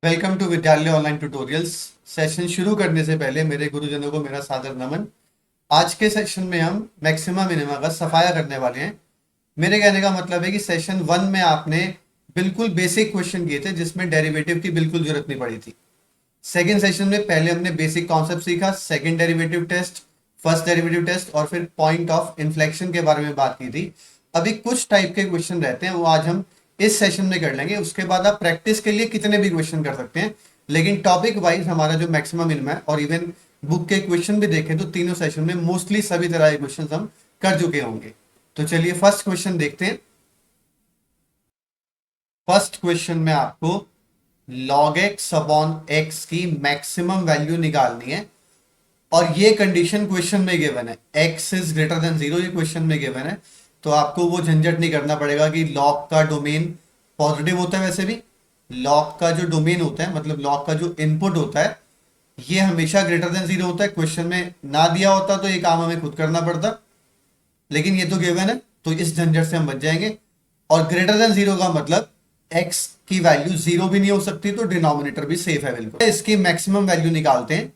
Welcome to विद्यालय online tutorials. Session शुरू करने से पहले मेरे गुरुजनों को मेरा सादर नमन। आज के सेशन में हम मैक्सिमा मिनिमा का सफाया करने वाले हैं। मेरे कहने का मतलब है कि सेशन 1 में आपने बिल्कुल बेसिक क्वेश्चन किए थे जिसमें डेरिवेटिव की बिल्कुल जरूरत नहीं पड़ी थी। सेकेंड सेशन में पहले हमने बेसिक कॉन्सेप्ट सीखा, second derivative test, first derivative test और फिर पॉइंट ऑफ इन्फ्लेक्शन के बारे में बात की थी। अभी कुछ टाइप के क्वेश्चन रहते हैं वो आज हम इस सेशन में कर लेंगे। उसके बाद आप प्रैक्टिस के लिए कितने भी क्वेश्चन कर सकते हैं, लेकिन टॉपिक वाइज हमारा जो मैक्सिमम मिनिमम है और इवन बुक के क्वेश्चन भी देखें तो तीनों सेशन में मोस्टली सभी तरह के क्वेश्चन हम कर चुके होंगे। तो चलिए फर्स्ट क्वेश्चन देखते हैं। फर्स्ट क्वेश्चन में आपको log x अपॉन x की मैक्सिमम वैल्यू निकालनी है और ये कंडीशन क्वेश्चन में गिवन है, x इज ग्रेटर देन 0, ये क्वेश्चन में गिवन है। तो आपको वो झंझट नहीं करना पड़ेगा कि लॉग का डोमेन पॉजिटिव होता है। वैसे भी लॉग का जो डोमेन होता है, मतलब लॉग का जो इनपुट होता है, ये हमेशा ग्रेटर देन 0 होता है। क्वेश्चन में ना दिया होता तो ये काम हमें खुद करना पड़ता, लेकिन ये तो गिवन है तो इस झंझट से हम बच जाएंगे। और ग्रेटर देन 0 का मतलब x की वैल्यू 0 भी नहीं हो सकती, तो डिनोमिनेटर भी सेफ है बिल्कुल। इसकी मैक्सिमम वैल्यू निकालते हैं।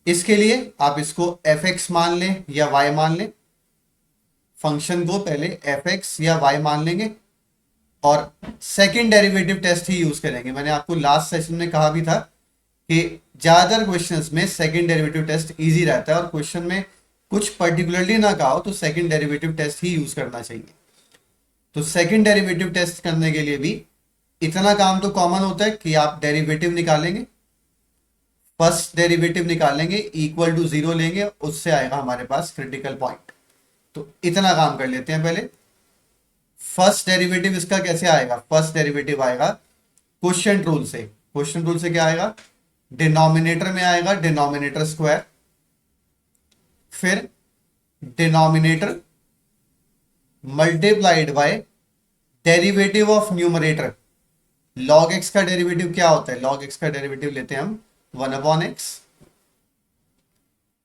इसके लिए आप इसको f(x) मान लें या y मान लें। फंक्शन को पहले f(x) या y मान लेंगे और सेकंड डेरिवेटिव टेस्ट ही यूज करेंगे। मैंने आपको लास्ट सेशन में कहा भी था कि ज्यादातर क्वेश्चंस में सेकंड डेरिवेटिव टेस्ट इजी रहता है और क्वेश्चन में कुछ पर्टिकुलरली ना कहा हो तो सेकंड डेरिवेटिव टेस्ट ही यूज करना चाहिए। तो सेकंड डेरिवेटिव टेस्ट करने के लिए भी इतना काम तो कॉमन होता है कि आप डेरिवेटिव निकालेंगे, फर्स्ट डेरिवेटिव निकालेंगे, इक्वल टू 0 लेंगे, उससे आएगा हमारे पास क्रिटिकल पॉइंट। तो इतना काम कर लेते हैं पहले। फर्स्ट डेरिवेटिव इसका कैसे आएगा? फर्स्ट डेरिवेटिव आएगा क्वोशिएंट रूल से। क्वोशिएंट रूल से क्या आएगा? डिनोमिनेटर में आएगा डिनोमिनेटर स्क्वायर, फिर denominator multiplied by derivative of numerator. log x का डेरिवेटिव क्या होता है? log x का डेरिवेटिव लेते हैं हम 1 upon x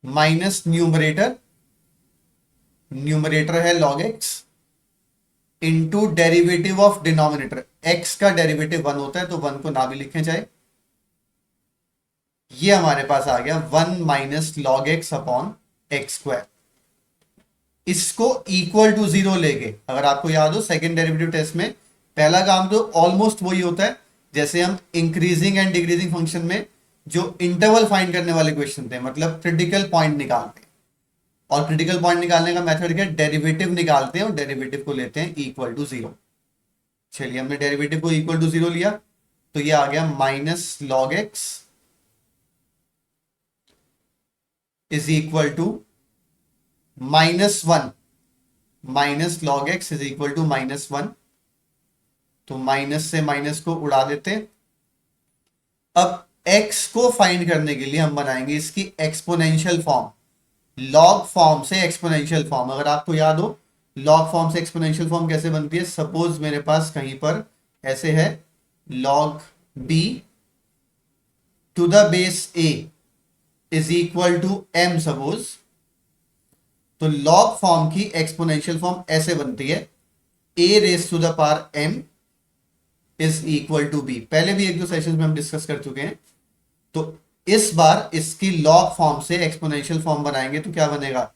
minus numerator, numerator है log x into derivative of denominator. x का डेरिवेटिव 1 होता है तो 1 को ना भी लिखें चाहे। ये हमारे पास आ गया 1 minus log x upon x square. इसको इक्वल टू 0 लेके, अगर आपको याद हो सेकंड डेरिवेटिव टेस्ट में पहला काम तो ऑलमोस्ट वही होता है जैसे हम इंक्रीजिंग एंड डिक्रीजिंग फंक्शन में जो इंटरवल फाइंड करने वाले क्वेश्चन थे, मतलब क्रिटिकल पॉइंट निकालते हैं। और क्रिटिकल पॉइंट निकालने का मेथड क्या? डेरिवेटिव निकालते हैं और डेरिवेटिव को लेते हैं इक्वल टू 0। चलिए हमने डेरिवेटिव को इक्वल टू 0 लिया तो ये आ गया minus log x is equal to -1, minus log x is equal to -1। तो माइनस से माइनस को उड़ा देते हैं। अब x को फाइंड करने के लिए हम बनाएंगे इसकी एक्सपोनेंशियल फॉर्म, लॉग फॉर्म से एक्सपोनेंशियल फॉर्म। अगर आपको याद हो लॉग फॉर्म से एक्सपोनेंशियल फॉर्म कैसे बनती है, सपोज मेरे पास कहीं पर ऐसे है log b to the base a is equal to m suppose, तो लॉग फॉर्म की एक्सपोनेंशियल फॉर्म ऐसे बनती है a raise to the power m is equal to b। पहले भी एक दो सेशंस में हम डिस्कस कर चुके हैं। तो इस बार इसकी लॉग फॉर्म से एक्सपोनेंशियल फॉर्म बनाएंगे तो क्या बनेगा?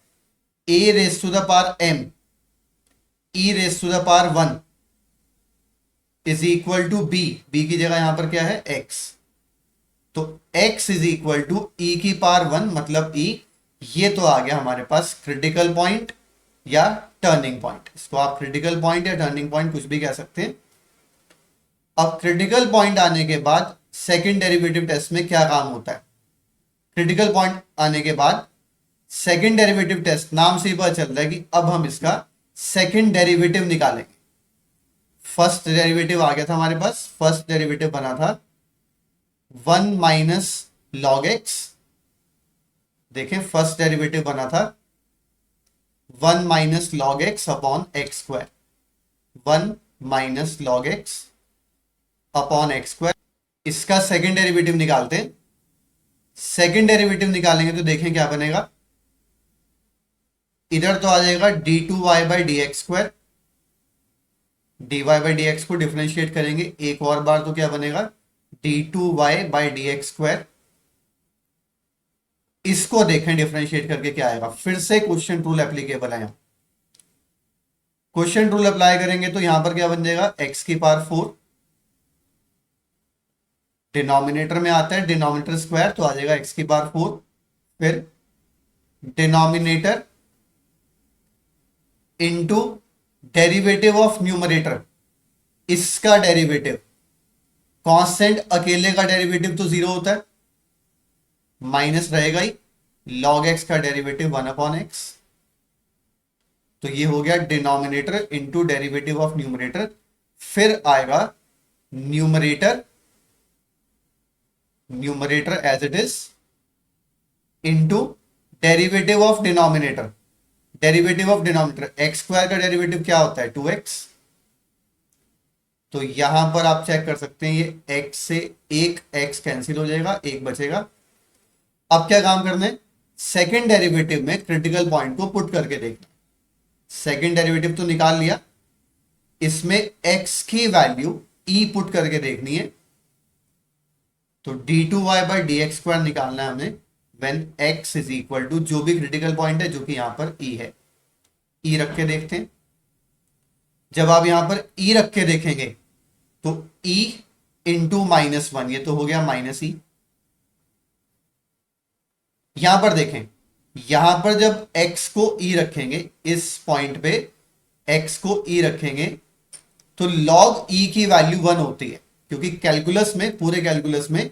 a raise to the power m e raise to the power 1 is equal to b। b की जगह यहां पर क्या है? x। तो x is equal to e की पावर 1 मतलब e। ये तो आ गया हमारे पास क्रिटिकल पॉइंट या टर्निंग पॉइंट। इसको आप क्रिटिकल पॉइंट या टर्निंग पॉइंट कुछ भी कह सकते हैं। अब क्रिटिकल पॉइंट आने के बाद सेकंड डेरिवेटिव टेस्ट में क्या काम होता है? क्रिटिकल पॉइंट आने के बाद सेकंड डेरिवेटिव टेस्ट, नाम से ही पता चल रहा है कि अब हम इसका सेकंड डेरिवेटिव निकालेंगे। फर्स्ट डेरिवेटिव आ गया था हमारे पास, फर्स्ट डेरिवेटिव बना था 1 माइनस लॉग एक्स। देखें फर्स्ट डेरिवेटिव बना था 1 minus log x upon x square, 1 minus log x upon x square. इसका सेकंड डेरिवेटिव निकालते हैं। सेकंड डेरिवेटिव निकालेंगे तो देखें क्या बनेगा। इधर तो आ जाएगा d2y by D x square, dy by D x को डिफ्रेंशिएट करेंगे एक और बार तो क्या बनेगा? d2y/dx²। इसको देखें डिफरेंशिएट करके क्या आएगा। फिर से क्वेश्चन रूल एप्लीकेबल है। क्वेश्चन रूल अप्लाई करेंगे तो यहां पर क्या बन जाएगा, x⁴ डिनोमिनेटर में आता है, डिनोमिनेटर स्क्वायर तो आ जाएगा x⁴। फिर denominator into derivative of numerator, इसका डेरिवेटिव, कांस्टेंट अकेले का डेरिवेटिव तो 0 होता है, माइनस रहेगा ही, log x का डेरिवेटिव 1/x। तो ये हो गया denominator into derivative of numerator. फिर आएगा numerator, numerator as it is, into derivative of denominator. Derivative of denominator x² का डेरिवेटिव क्या होता है, 2x। तो यहां पर आप चेक कर सकते हैं, ये x से एक x कैंसिल हो जाएगा, एक बचेगा। अब क्या काम करना है, सेकेंड डेरिवेटिव में क्रिटिकल पॉइंट को पुट करके देखना। सेकेंड डेरिवेटिव तो निकाल लिया, इसमें x की वैल्यू e पुट करके देखनी है। तो d2y/dx² निकालना है हमें when x is equal to, जो भी क्रिटिकल पॉइंट है जो कि यहां पर e है, e रख के देखते हैं। जब आप यहां पर e रख के देखेंगे तो e इंटू -1, ये तो हो गया -e। यहां पर देखें, यहां पर जब x को e रखेंगे, इस पॉइंट पे x को e रखेंगे तो log e की वैल्यू 1 होती है, क्योंकि कैलकुलस में, पूरे कैलकुलस में,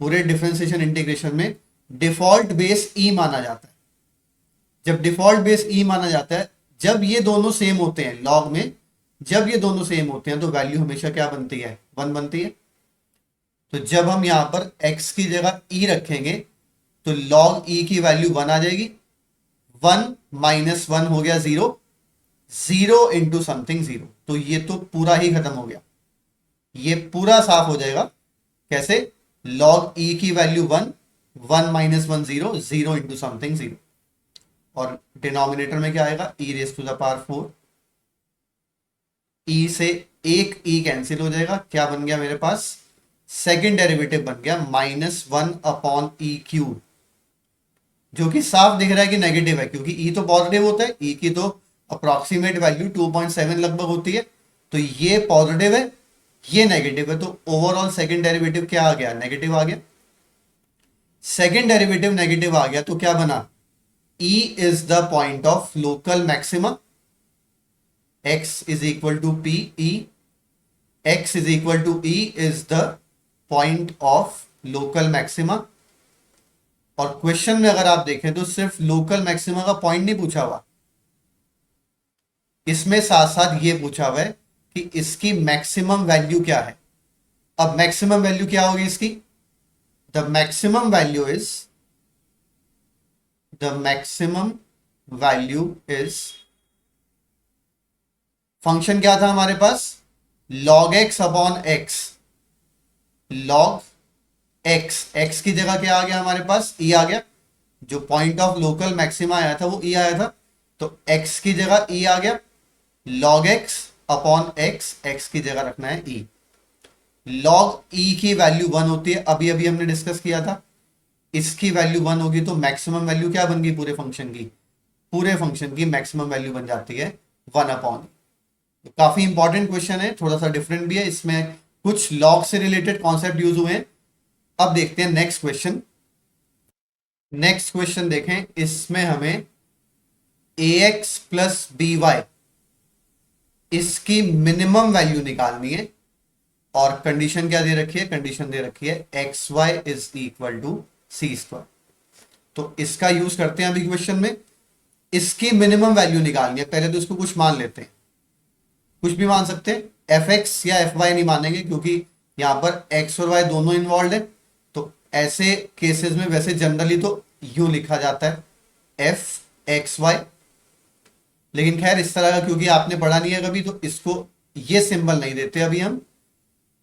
पूरे डिफरेंशिएशन इंटीग्रेशन में डिफॉल्ट बेस e माना जाता है। जब डिफॉल्ट बेस e माना जाता है, जब ये दोनों सेम होते हैं log में, जब ये दोनों सेम होते हैं तो वैल्यू हमेशा क्या बनती है, 1 बनती है। तो जब हम यहां पर x की जगह e रखेंगे तो log e की वैल्यू 1 आ जाएगी। 1 - 1 हो गया 0, 0 इंटू समथिंग 0। तो ये तो पूरा ही खत्म हो गया, ये पूरा साफ हो जाएगा। कैसे, log e की वैल्यू 1, 1 - 1 0, 0 इंटू समथिंग 0। और डिनोमिनेटर में क्या आएगा, e⁴। e से एक e कैंसिल हो जाएगा, क्या बन गया मेरे पास, सेकेंड डेरिवेटिव बन गया -1/e³, जो कि साफ दिख रहा है कि नेगेटिव है, क्योंकि e तो पॉजिटिव होता है, e की तो अप्रॉक्सीमेट वैल्यू 2.7 लगभग होती है। तो ये पॉजिटिव है, ये नेगेटिव है, तो ओवरऑल सेकेंड डेरिवेटिव क्या आ गया, नेगेटिव आ गया। सेकेंड डेरिवेटिव नेगेटिव आ गया तो क्या बना, e is the point of local maxima, x is equal to PE, x is equal to E is the point of local maxima। और क्वेश्चन में अगर आप देखें तो सिर्फ लोकल मैक्सिमा का पॉइंट नहीं पूछा हुआ, इसमें साथ साथ ये पूछा हुआ है कि इसकी मैक्सिमम वैल्यू क्या है। अब मैक्सिमम वैल्यू क्या होगी इसकी, the maximum value is, function क्या था हमारे पास, log x/x, log x की जगह क्या आ गया हमारे पास, e आ गया। जो पॉइंट ऑफ लोकल मैक्सिमा आया था वो e आया था, तो x की जगह e आ गया, log x/x, x की जगह रखना है e। log e की वैल्यू 1 होती है, अभी अभी हमने डिस्कस किया था। इसकी वैल्यू 1 होगी तो मैक्सिमम वैल्यू क्या बन गई, पूरे फंक्शन की मैक्सिमम वैल्यू बन जाती है 1/e। तो काफी इंपॉर्टेंट क्वेश्चन है, थोड़ा सा डिफरेंट भी है, इसमें कुछ लॉग से रिलेटेड कॉन्सेप्ट यूज हुए हैं। अब देखते हैं नेक्स्ट क्वेश्चन। नेक्स्ट क्वेश्चन देखें, इसमें हमें ax प्लस by, इसकी मिनिमम वैल्यू निकालनी है। और कंडीशन क्या दे रखी है, कंडीशन दे रखी है xy is equal to c²। तो इसका यूज करते हैं अभी क्वेश्चन में। इसकी मिनिमम वैल्यू निकालनी है, पहले तो इसको कुछ मान लेते हैं, कुछ भी मान सकते हैं, fx या fy नहीं मानेंगे क्योंकि यहां पर x और y दोनों इन्वॉल्व है। तो ऐसे केसेस में वैसे जनरली तो यूं लिखा जाता है fxy, लेकिन खैर इस तरह का क्योंकि आपने पढ़ा नहीं है कभी, तो इसको ये सिंबल नहीं देते अभी हम।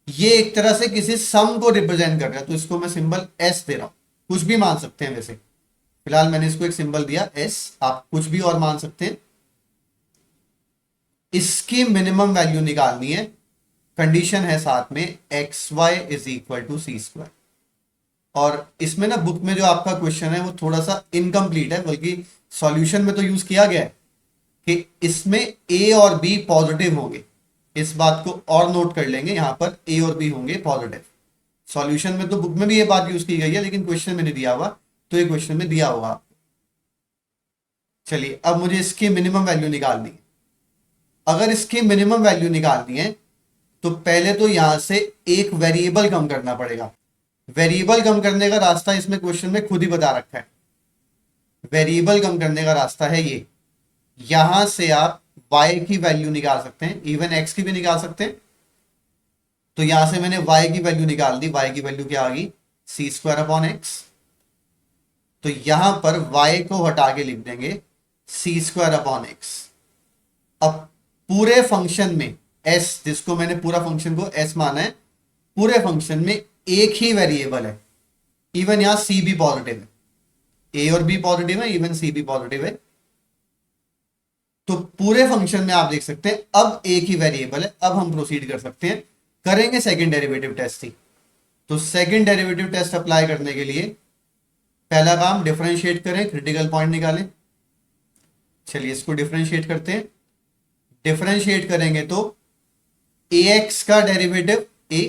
ये एक तरह से किसी सम को रिप्रेजेंट कर रहा है, तो इसको मैं सिंबल s दे रहा हूं, कुछ भी मान सकते हैं। वैसे फिलहाल मैंने इसको एक सिंबल दिया s, आप कुछ भी और मान सकते हैं। इसकी मिनिमम वैल्यू निकालनी है कंडीशन है साथ में x y is equal to c square. और इसमें ना बुक में जो आपका क्वेश्चन है वो थोड़ा सा इनकम्प्लीट है, बल्कि सॉल्यूशन में तो यूज किया गया है कि इसमें ए और बी पॉजिटिव होंगे। इस बात को और नोट कर लेंगे, यहां पर ए और बी होंगे पॉजिटिव। सॉल्यूशन में तो बुक में भी ये बात यूज की गई है, लेकिन क्वेश्चन में नहीं दिया हुआ, तो ये क्वेश्चन में दिया होगा। चलिए अब मुझे इसकी मिनिमम वैल्यू निकालनी है। अगर इसकी मिनिमम वैल्यू निकालनी है तो पहले तो यहां से एक वेरिएबल कम करना पड़ेगा। वेरिएबल कम करने का रास्ता इसमें क्वेश्चन में खुद ही बता रखा है। वेरिएबल कम करने का रास्ता है ये, यहां से आप y की वैल्यू निकाल सकते हैं, इवन x की भी निकाल सकते हैं। तो यहां से मैंने y की वैल्यू निकाल दी। y की वैल्यू क्या आ गई? सी स्क्वायर अपॉन एक्स। तो यहां पर y को हटा के लिख देंगे सी स्क्वायर अपॉन एक्स। अब पूरे फंक्शन में s, जिसको मैंने पूरा फंक्शन को s माना है, पूरे फंक्शन में एक ही वेरिएबल है। इवन यहां c भी पॉजिटिव है, a और b पॉजिटिव है, इवन c भी पॉजिटिव है। तो पूरे फंक्शन में आप देख सकते हैं अब एक ही वेरिएबल है। अब हम प्रोसीड कर सकते हैं, करेंगे सेकंड डेरिवेटिव टेस्ट ही। तो सेकंड डेरिवेटिव टेस्ट अप्लाई करने के लिए पहला काम डिफरेंशिएट करें, क्रिटिकल पॉइंट निकालें। चलिए इसको डिफरेंशिएट करते हैं। डिफरेंशिएट करेंगे तो ax का डेरिवेटिव a,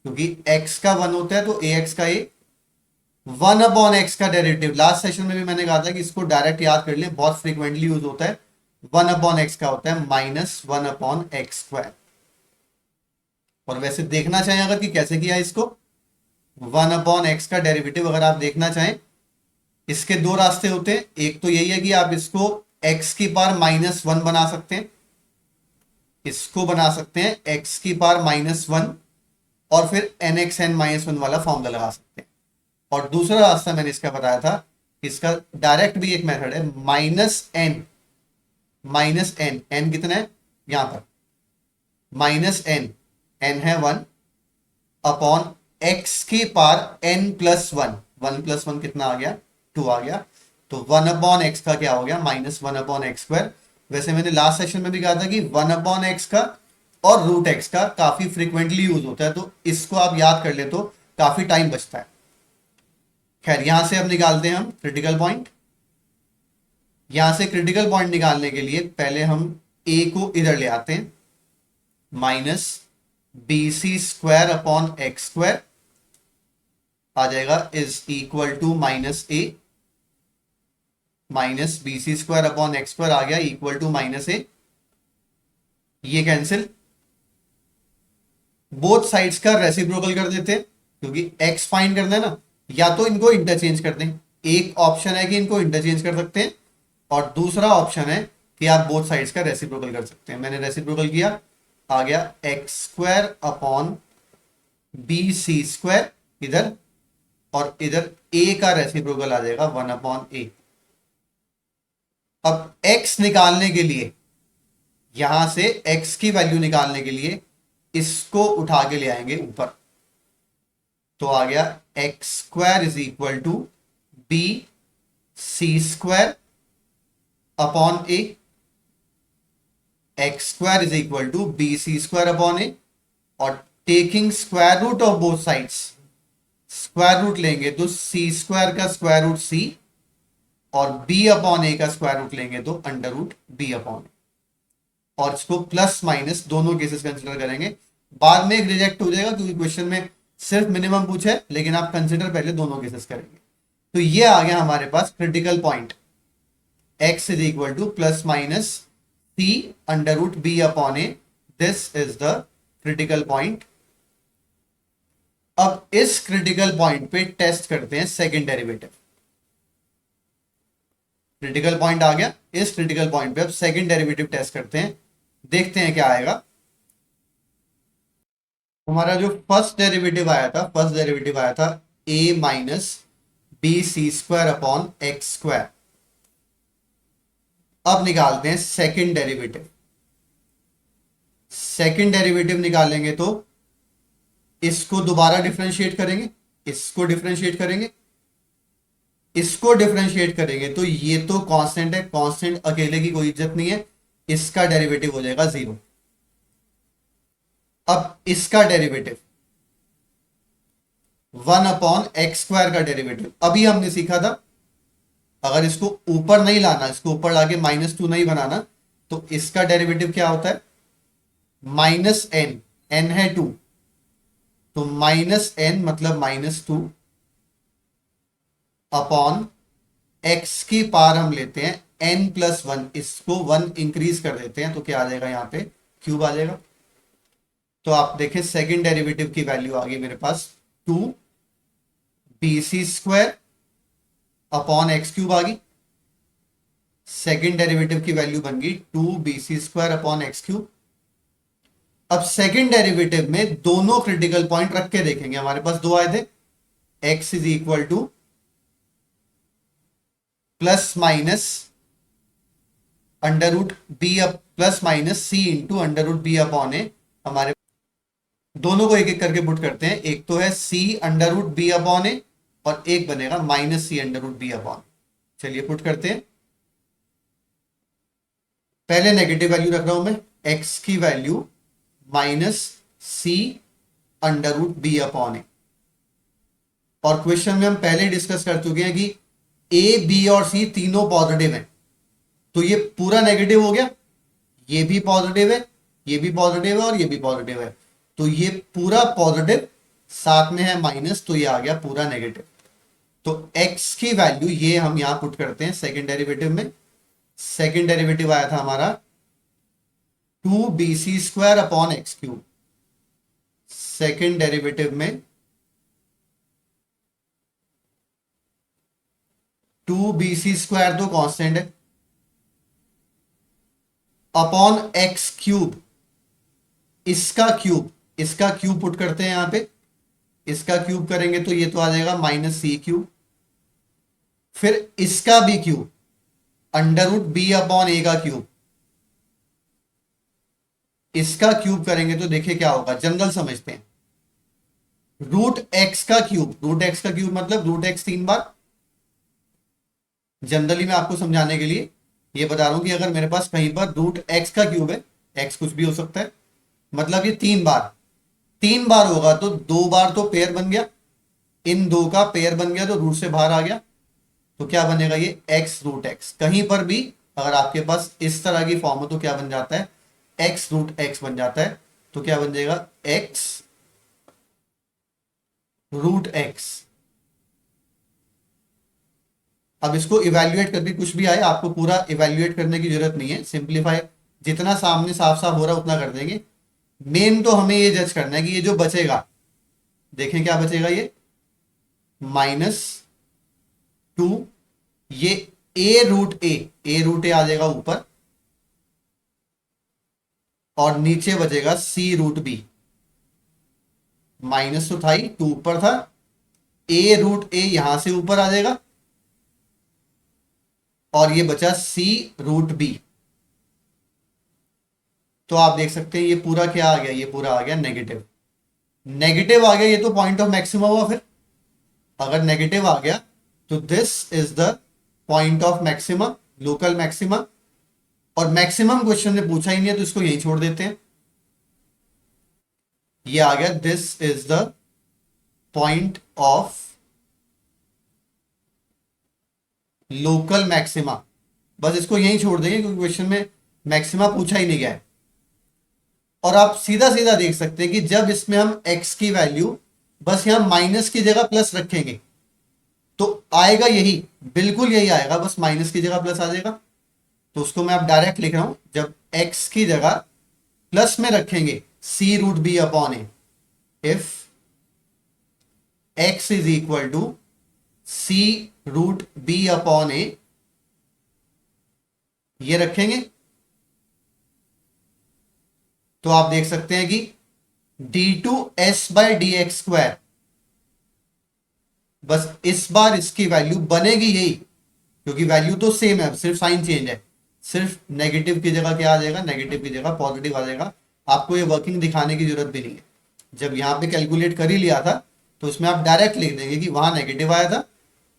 क्योंकि x का 1 होता है तो ax का a, 1 अपॉन एक्स का डेरिवेटिव। लास्ट सेशन में भी मैंने कहा था कि इसको डायरेक्ट याद कर लें, बहुत फ्रीक्वेंटली यूज होता है। 1 अपॉन एक्स का होता है माइनस 1 अपॉन एक्स स्क्वायर। और वैसे देखना चाहें अगर कि कैसे किया इसको, 1 अपॉन एक्स का डेरिवेटिव अगर आप देखना चाहें, इसके दो रास्ते होते हैं। एक तो यही है कि आप इसको x की पावर माइनस 1 बना सकते हैं, इसको बना सकते हैं x की पावर माइनस 1, और फिर nx n माइनस 1 वाला फॉर्मूला लगा सकते हैं। और दूसरा रास्ता मैंने इसका बताया था, इसका डायरेक्ट भी एक मेथड है, minus n. Minus n, n कितना है यहां पर? माइनस एन, एन है 1 अपॉन एक्स की पावर एन प्लस 1। 1 प्लस 1 कितना आ गया? 2 आ गया। तो 1 अपॉन एक्स का क्या हो गया? Minus 1 upon x square. वैसे मैंने लास्ट सेशन में भी कहा था कि 1 अपॉन एक्स का और रूट एक्स का काफी फ्रीक्वेंटली यूज होता है, तो इसको आप याद कर ले तो काफी टाइम बचता है। खैर यहां से अब निकालते हैं हम क्रिटिकल पॉइंट। यहां से क्रिटिकल पॉइंट निकालने के लिए पहले हम a को इधर ले आते हैं, minus B C square upon x square आ जाएगा is equal to minus A, minus B C square upon x square आ गया इक्वल टू माइनस ए। ये कैंसिल, बोथ साइड्स का रेसिप्रोकल कर देते हैं, क्योंकि x फाइंड करना है ना। या तो इनको इंटरचेंज कर दें, एक ऑप्शन है कि इनको इंटरचेंज कर सकते हैं, और दूसरा ऑप्शन है कि आप बोथ साइड्स का रेसिप्रोकल कर सकते हैं। मैंने रेसिप्रोकल किया, आ गया एक्स स्क्वायर अपॉन बी सी स्क्वायर इधर, और इधर a का रेसिप्रोकल आ जाएगा 1 अपॉन ए। अब x निकालने के लिए, यहां से x की वैल्यू निकालने के लिए इसको उठा के ले आएंगे ऊपर। तो आ गया x square is equal to B C square upon A, X square is equal to B C square upon A, और taking square root of both sides, square root लेंगे तो सी स्क्वायर का स्क्वायर रूट सी, और B upon A का square root लेंगे तो under root B upon A. और इसको प्लस माइनस दोनों केसेस कंसिडर करेंगे। बाद में एक रिजेक्ट हो जाएगा क्योंकि क्वेश्चन में सिर्फ मिनिमम पूछा है, लेकिन आप कंसिडर पहले दोनों केसेस करेंगे। तो ये आ गया हमारे पास critical point, x is equal to plus minus C under root B upon A. This is the critical point. अब इस क्रिटिकल पॉइंट पे टेस्ट करते हैं सेकेंड डेरिवेटिव। क्रिटिकल पॉइंट आ गया, इस क्रिटिकल पॉइंट पे अब सेकेंड डेरिवेटिव टेस्ट करते हैं, देखते हैं क्या आएगा। हमारा जो फर्स्ट डेरिवेटिव आया था a minus B C square upon x square. अब निकालते हैं सेकेंड डेरिवेटिव। सेकेंड डेरिवेटिव निकालेंगे तो इसको दोबारा डिफरेंशिएट करेंगे, इसको डिफरेंशिएट करेंगे, इसको डिफरेंशिएट करेंगे तो ये तो कांस्टेंट है, कांस्टेंट अकेले की कोई इज्जत नहीं है, इसका डेरिवेटिव हो जाएगा 0। अब इसका डेरिवेटिव 1/x² का डेरिवेटिव अभी हमने सीखा था। अगर इसको ऊपर नहीं लाना, इसको ऊपर लाके -2 नहीं बनाना, तो इसका डेरिवेटिव क्या होता है? -n, n है 2, तो -n मतलब -2 अपॉन x की पावर हम लेते हैं n+1, इसको 1 इंक्रीज कर देते हैं, तो क्या आ जाएगा? यहाँ पे क्यूब आ जाएगा। तो आप देखें सेकंड डेरिवेटिव की वैल्यू आ गई मेरे पास 2bc² अपॉन x³ आ गई। सेकंड डेरिवेटिव की वैल्यू बन गई 2bc² अपॉन x³। अब सेकंड डेरिवेटिव में दोनों क्रिटिकल पॉइंट रख के देखेंगे। हमारे पास दो आए थे, x is equal to plus minus √b plus minus c into √b upon a. हमारे दोनों को एक एक करके पुट करते हैं। एक तो है c√b अपॉन ए और एक बनेगा -c√b अपॉन। चलिए पुट करते हैं। पहले नेगेटिव वैल्यू रख रहा हूं मैं, x की वैल्यू -c√b अपॉन ए। और क्वेश्चन में हम पहले डिस्कस कर चुके हैं कि a, b और c तीनों पॉजिटिव हैं, तो ये पूरा नेगेटिव हो गया। ये भी पॉजिटिव है, ये भी पॉजिटिव है और ये भी पॉजिटिव है, तो ये पूरा पॉजिटिव, साथ में है माइनस, तो ये आ गया पूरा नेगेटिव। तो x की वैल्यू ये हम यहां पुट करते हैं सेकंड डेरिवेटिव में। सेकंड डेरिवेटिव आया था हमारा 2bc² upon x³। Second derivative में 2bc² तो कांस्टेंट है अपॉन x³, इसका क्यूब पुट करते हैं यहां पे। इसका क्यूब करेंगे तो ये तो आ जाएगा -c³। फिर इसका भी क्यूब √b अपॉन ए का क्यूब, इसका क्यूब करेंगे तो देखिए क्या होगा, जनरल समझते हैं। √x का क्यूब, √x का क्यूब मतलब √x 3 बार। जनरली मैं आपको समझाने के लिए ये बता रहा हूं कि अगर मेरे पास कहीं पर √x का क्यूब है, x कुछ भी हो सकता है, मतलब ये 3 बार होगा, तो 2 बार तो पेयर बन गया, इन दो का पेयर बन गया, तो रूट से बाहर आ गया, तो क्या बनेगा? ये x√x। कहीं पर भी अगर आपके पास इस तरह की फॉर्म हो तो क्या बन जाता है? x√x बन जाता है। तो क्या बन जाएगा? x√x। अब इसको इवैल्यूएट करके कुछ भी आए, आपको पूरा इवैल्यूएट करने की जरूरत नहीं है, सिंप्लीफाई जितना सामने साफ साफ हो रहा है उतना कर देंगे। मेन तो हमें ये जज करना है कि ये जो बचेगा, देखें क्या बचेगा, ये -2, ये a√a आ जाएगा ऊपर, और नीचे बचेगा c√b। माइनस तो था ही, 2 ऊपर था, a√a यहां से ऊपर आ जाएगा, और ये बचा c√b। तो आप देख सकते हैं ये पूरा क्या आ गया? ये पूरा आ गया नेगेटिव। नेगेटिव आ गया, ये तो पॉइंट ऑफ मैक्सिमम हुआ। फिर अगर नेगेटिव आ गया तो this is the point of maximum, local maximum. और मैक्सिमम क्वेश्चन ने पूछा ही नहीं है, तो इसको यही छोड़ देते हैं। ये आ गया, this is the point of local maxima. बस इसको यही छोड़ देंगे क्योंकि क्वेश्चन में मैक्सिमा पूछा ही नहीं गया है। और आप सीधा सीधा देख सकते हैं कि जब इसमें हम x की वैल्यू बस यहां माइनस की जगह प्लस रखेंगे तो आएगा यही, बिल्कुल यही आएगा, बस माइनस की जगह प्लस आ जाएगा। तो उसको मैं अब डायरेक्ट लिख रहा हूं, जब x की जगह प्लस में रखेंगे c√b upon a, if x is equal to c√b upon a, ये रखेंगे तो आप देख सकते हैं कि d2s/dx², बस इस बार इसकी वैल्यू बनेगी यही, क्योंकि वैल्यू तो सेम है, सिर्फ साइन चेंज है। सिर्फ नेगेटिव की जगह क्या आ जाएगा? नेगेटिव की जगह पॉजिटिव आ जाएगा। आपको ये वर्किंग दिखाने की जरूरत भी नहीं है। जब यहां पे कैलकुलेट कर ही लिया था तो इसमें आप डायरेक्ट लिख देंगे कि वहां नेगेटिव आया था,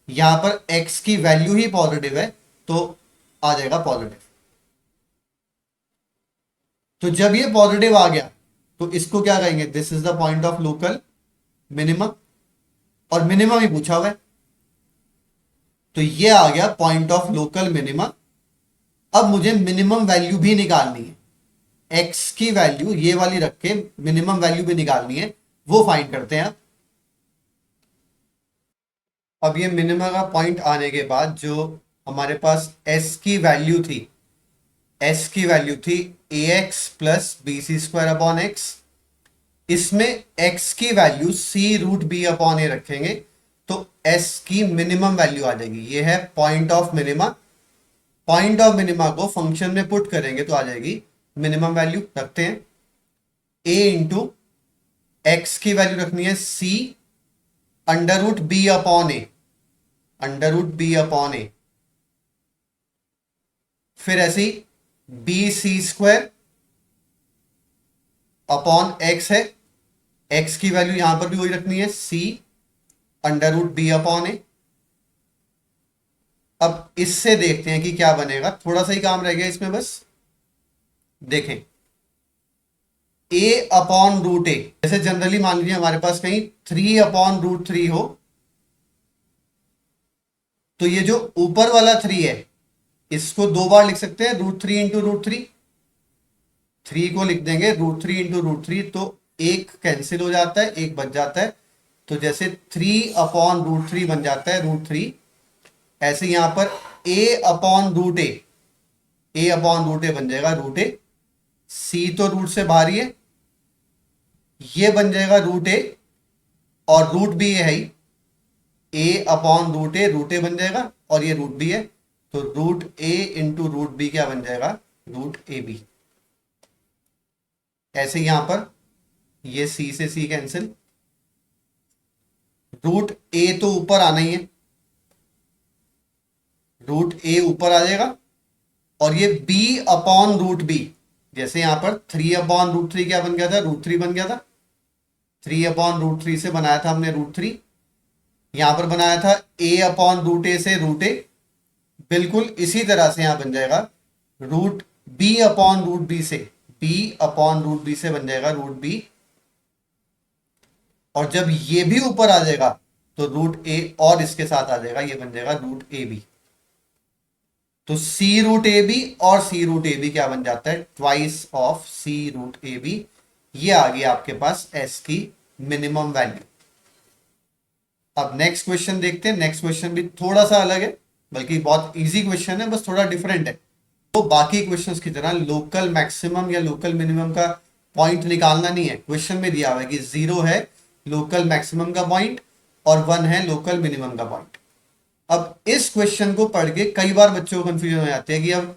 यहां पर x की वैल्यू ही पॉजिटिव है, तो आ जाएगा पॉजिटिव। तो जब ये पॉजिटिव आ गया तो इसको क्या कहेंगे, this is the point of local minimum, और मिनिमम ही पूछा हुआ है, तो ये आ गया पॉइंट ऑफ लोकल मिनिमम। अब मुझे मिनिमम वैल्यू भी निकालनी है, एक्स की वैल्यू ये वाली रख के मिनिमम वैल्यू भी निकालनी है, वो फाइंड करते हैं। अब ये मिनिमम का पॉइंट आने के बाद जो हमारे पास एस की वैल्यू थी, एस की वैल्यू थी a x plus b C square upon x, इसमें एक्स की value c root B upon a रखेंगे, तो एस की मिनिमम वैल्यू आ जाएगी। ये है point of minima, point of minima को फंक्शन में पुट करेंगे तो आ जाएगी मिनिमम वैल्यू। रखते हैं ए इंटू एक्स की वैल्यू रखनी है c under root B upon a, under root B upon a, फिर ऐसी बी सी स्क्वायर अपॉन एक्स है, एक्स की वैल्यू यहां पर भी वही रखनी है c under root B upon a. अब इससे देखते हैं कि क्या बनेगा, थोड़ा सा ही काम रह गया इसमें, बस देखें ए अपॉन रूट ए, जैसे जनरली मान लीजिए हमारे पास कहीं 3 अपॉन रूट 3 हो, तो ये जो ऊपर वाला 3 है इसको दो बार लिख सकते हैं, रूट 3 इंटू रूट 3, 3 को लिख देंगे रूट 3 इंटू रूट 3, तो एक कैंसिल हो जाता है, एक बच जाता है, तो जैसे 3 अपॉन रूट 3 बन जाता है रूट 3, ऐसे यहां पर ए अपॉन रूट ए, ए अपॉन रूट ए बन जाएगा रूट ए, सी तो रूट से बाहर ही है, ये बन जाएगा रूट ए, और रूट भी है ही, ए अपॉन रूट ए बन जाएगा, और ये रूट बी है, तो रूट ए इंटू रूट बी क्या बन जाएगा, रूट ए बी। ऐसे यहां पर ये सी से सी कैंसिल, रूट ए तो ऊपर आना ही है, रूट ए ऊपर आ जाएगा, और ये बी अपॉन रूट बी, जैसे यहां पर 3 अपॉन रूट 3 क्या बन गया था, रूट 3 बन गया था, 3 अपॉन रूट 3 से बनाया था हमने रूट 3, यहां पर बनाया था ए अपॉन रूट ए से रूट ए, बिल्कुल इसी तरह से यहां बन जाएगा root B upon root b से, बी अपॉन रूट बी से बन जाएगा रूट बी, और जब ये भी ऊपर आ जाएगा तो रूट ए और इसके साथ आ जाएगा, ये बन जाएगा रूट ए बी, तो सी रूट ए बी और सी रूट ए बी क्या बन जाता है, twice of c root a b. ये आ गया आपके पास एस की मिनिमम वैल्यू। अब नेक्स्ट क्वेश्चन देखते हैं, नेक्स्ट क्वेश्चन भी थोड़ा सा अलग है, बल्कि बहुत इजी क्वेश्चन है, बस थोड़ा डिफरेंट है। तो बाकी क्वेश्चंस की तरह लोकल मैक्सिमम या लोकल मिनिमम का पॉइंट निकालना नहीं है, क्वेश्चन में दिया हुआ है कि 0 है लोकल मैक्सिमम का पॉइंट और 1 है लोकल मिनिमम का पॉइंट। अब इस क्वेश्चन को पढ़ के कई बार बच्चों को कंफ्यूजन हो जाती है कि अब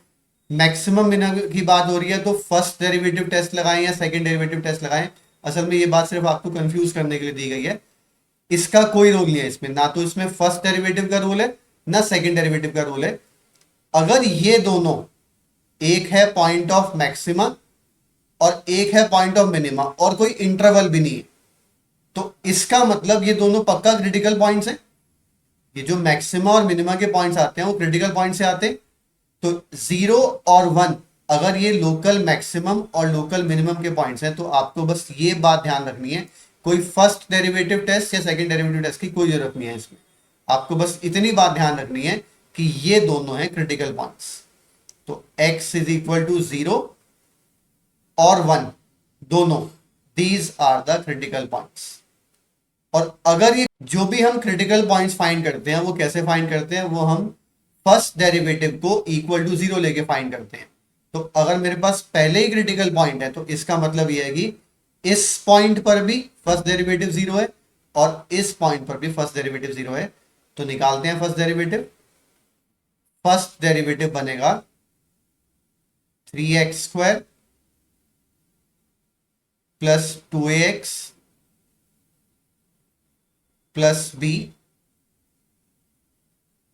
मैक्सिमम मिनिमम की बात हो रही है तो फर्स्ट डेरिवेटिव टेस्ट लगाएं या सेकंड डेरिवेटिव टेस्ट लगाएं। असल में ये बात सिर्फ आपको कंफ्यूज करने के लिए दी गई है, इसका कोई रोल नहीं है इसमें, ना तो इसमें फर्स्ट डेरिवेटिव का रूल है ना सेकंड डेरिवेटिव का रूल है। अगर ये दोनों, एक है पॉइंट ऑफ मैक्सिमा और एक है पॉइंट ऑफ मिनिमा और कोई इंटरवल भी नहीं है, तो इसका मतलब ये दोनों पक्का क्रिटिकल पॉइंट्स हैं। ये जो मैक्सिमा और मिनिमा के पॉइंट्स आते हैं वो क्रिटिकल पॉइंट से आते हैं। तो 0 और 1 अगर ये लोकल मैक्सिमम और लोकल मिनिमम के पॉइंट्स हैं, तो आपको बस ये बात ध्यान रखनी है, कोई फर्स्ट डेरिवेटिव टेस्ट या सेकंड डेरिवेटिव टेस्ट की कोई जरूरत नहीं है इसमें। आपको बस इतनी बात ध्यान रखनी है कि ये दोनों हैं क्रिटिकल पॉइंट्स। तो x इज इक्वल टू 0 और 1 दोनों, these are the critical points. और अगर ये जो भी हम क्रिटिकल पॉइंट्स फाइंड करते हैं वो कैसे फाइंड करते हैं, वो हम फर्स्ट डेरिवेटिव को इक्वल टू 0 लेके फाइंड करते हैं। तो अगर मेरे पास पहले ही क्रिटिकल पॉइंट है तो इसका मतलब यह है कि इस पॉइंट पर भी फर्स्ट डेरिवेटिव 0 है और इस पॉइंट पर भी फर्स्ट डेरिवेटिव 0 है। तो निकालते हैं फर्स्ट डेरिवेटिव। फर्स्ट डेरिवेटिव बनेगा 3x square plus 2ax plus b,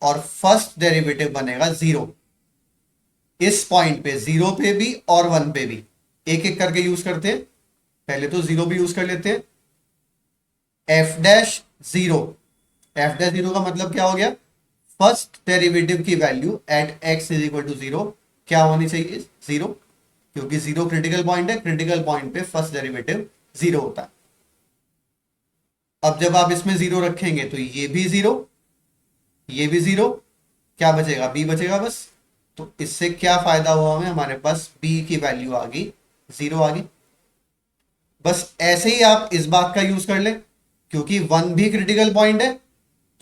और फर्स्ट डेरिवेटिव बनेगा 0 इस पॉइंट पे, 0 पे भी और 1 पे भी। एक एक करके यूज करते हैं, पहले तो 0 भी यूज कर लेते हैं। f डैश 0, f डैश 0 का मतलब क्या हो गया, फर्स्ट डेरिवेटिव की value at x is equal to 0 क्या होनी चाहिए, 0। क्योंकि जीरो क्रिटिकल पॉइंट है, क्रिटिकल पॉइंट पे फर्स्ट डेरिवेटिव जीरो होता है। अब जब आप इसमें जीरो रखेंगे तो ये भी जीरो, ये भी जीरो, क्या बचेगा, बी बचेगा बस। तो इससे क्या फायदा हुआ हमें, हमारे पास बी की वैल्यू आ गई, जीरो आ गई। बस ऐसे ही आप इस बात का यूज कर ले, क्योंकि वन भी क्रिटिकल पॉइंट है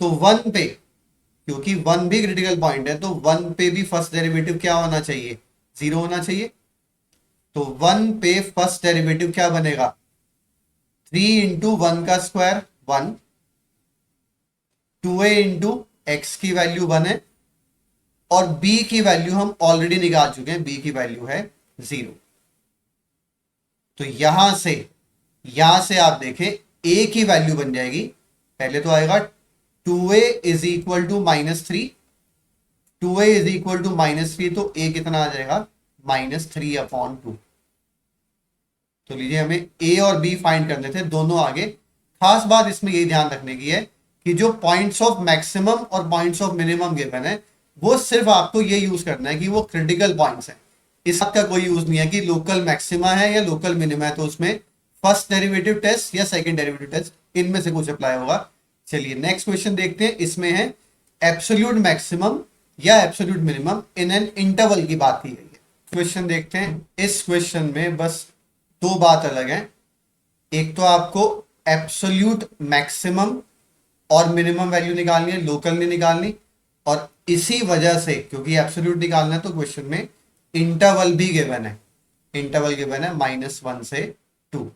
तो वन पे, क्योंकि वन भी क्रिटिकल पॉइंट है तो वन पे भी फर्स्ट डेरिवेटिव क्या होना चाहिए, जीरो होना चाहिए। तो वन पे फर्स्ट डेरिवेटिव क्या बनेगा, 3 × 1 का स्क्वायर 1, 2a इंटू एक्स की वैल्यू 1 है, और b की वैल्यू हम ऑलरेडी निकाल चुके हैं, b की वैल्यू है 0। तो यहां से आप देखें a की वैल्यू बन जाएगी, पहले तो आएगा 2a is equal to -3, 2a is equal to -3, तो a कितना आ जाएगा, -3/2। तो लीजिए हमें a और b फाइंड करने थे, दोनों आगे। खास बात इसमें ये ध्यान रखने की है कि जो पॉइंट्स ऑफ मैक्सिमम और पॉइंट्स ऑफ मिनिमम गिवन है, वो सिर्फ आपको ये यूज करना है कि वो क्रिटिकल पॉइंट्स हैं। इस बात का कोई यूज नहीं है कि लोकल मैक्सिमा है या लोकल मिनिमा है, तो उसमें फर्स्ट डेरिवेटिव टेस्ट या सेकंड डेरिवेटिव टेस्ट, इनमें से कुछ अप्लाई होगा। चलिए नेक्स्ट क्वेश्चन देखते हैं। इसमें है एब्सोल्यूट मैक्सिमम या absolute minimum in an interval की बात की गई है। क्वेश्चन देखते हैं। इस क्वेश्चन में बस दो बात अलग है, एक तो आपको एब्सोल्यूट मैक्सिमम और मिनिमम वैल्यू निकालनी है, लोकल नहीं निकालनी। और इसी वजह से, क्योंकि एब्सोल्यूट निकालना है, तो क्वेश्चन में इंटरवल भी गिवन है, इंटरवल गिवन है -1 से 2।